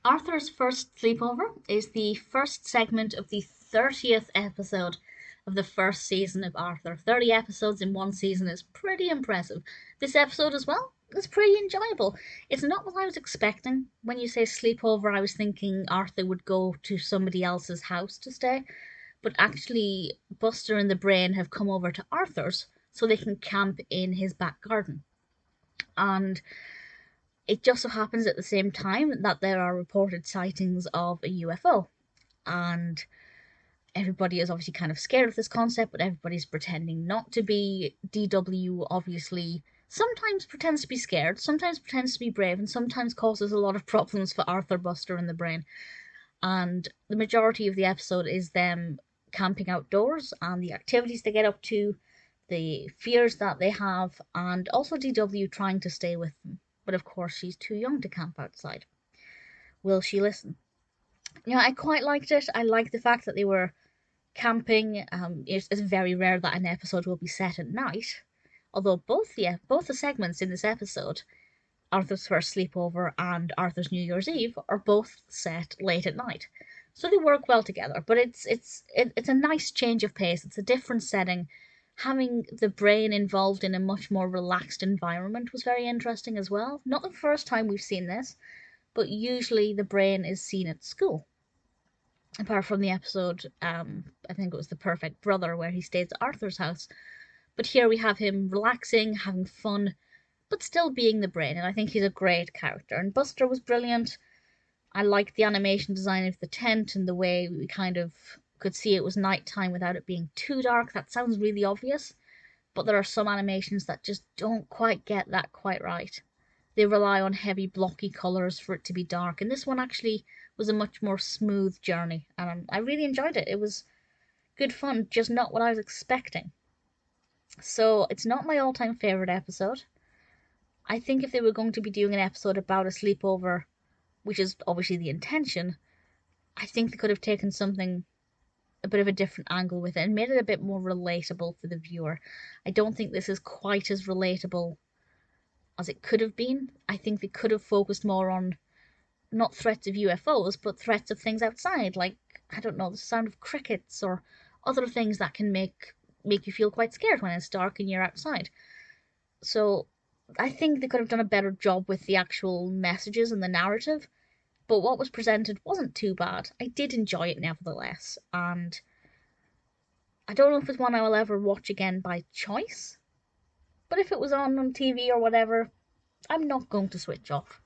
Arthur's First Sleepover is the first segment of the 30th episode of the first season of Arthur. 30 episodes in one season is pretty impressive. This episode as well is pretty enjoyable. It's not what I was expecting. When you say sleepover, I was thinking Arthur would go to somebody else's house to stay. But actually, Buster and the Brain have come over to Arthur's so they can camp in his back garden. And it just so happens at the same time that there are reported sightings of a UFO. And everybody is obviously kind of scared of this concept, but everybody's pretending not to be. DW obviously sometimes pretends to be scared, sometimes pretends to be brave, and sometimes causes a lot of problems for Arthur, Buster, and the Brain. And the majority of the episode is them camping outdoors and the activities they get up to, the fears that they have, and also DW trying to stay with them. But of course, she's too young to camp outside. Will she listen? Yeah, I quite liked it. I liked the fact that they were camping. It's very rare that an episode will be set at night. Although both the segments in this episode, Arthur's First Sleepover and Arthur's New Year's Eve, are both set late at night. So they work well together. But it's a nice change of pace. It's a different setting. Having the Brain involved in a much more relaxed environment was very interesting as well. Not the first time we've seen this, but usually the Brain is seen at school. Apart from the episode, I think it was The Perfect Brother, where he stays at Arthur's house. But here we have him relaxing, having fun, but still being the Brain, and I think he's a great character. And Buster was brilliant. I liked the animation design of the tent and the way we kind of could see it was nighttime without it being too dark. That sounds really obvious, but there are some animations that just don't quite get that quite right. They rely on heavy blocky colours for it to be dark, and this one actually was a much more smooth journey, and I really enjoyed it. It was good fun, just not what I was expecting. So it's not my all-time favourite episode. I think if they were going to be doing an episode about a sleepover, which is obviously the intention, I think they could have taken something a bit of a different angle with it and made it a bit more relatable for the viewer. I don't think this is quite as relatable as it could have been. I think they could have focused more on not threats of UFOs, but threats of things outside, like, I don't know, the sound of crickets or other things that can make you feel quite scared when it's dark and you're outside. So I think they could have done a better job with the actual messages and the narrative. But what was presented wasn't too bad. I did enjoy it nevertheless, and I don't know if it's one I will ever watch again by choice, but if it was on TV or whatever, I'm not going to switch off.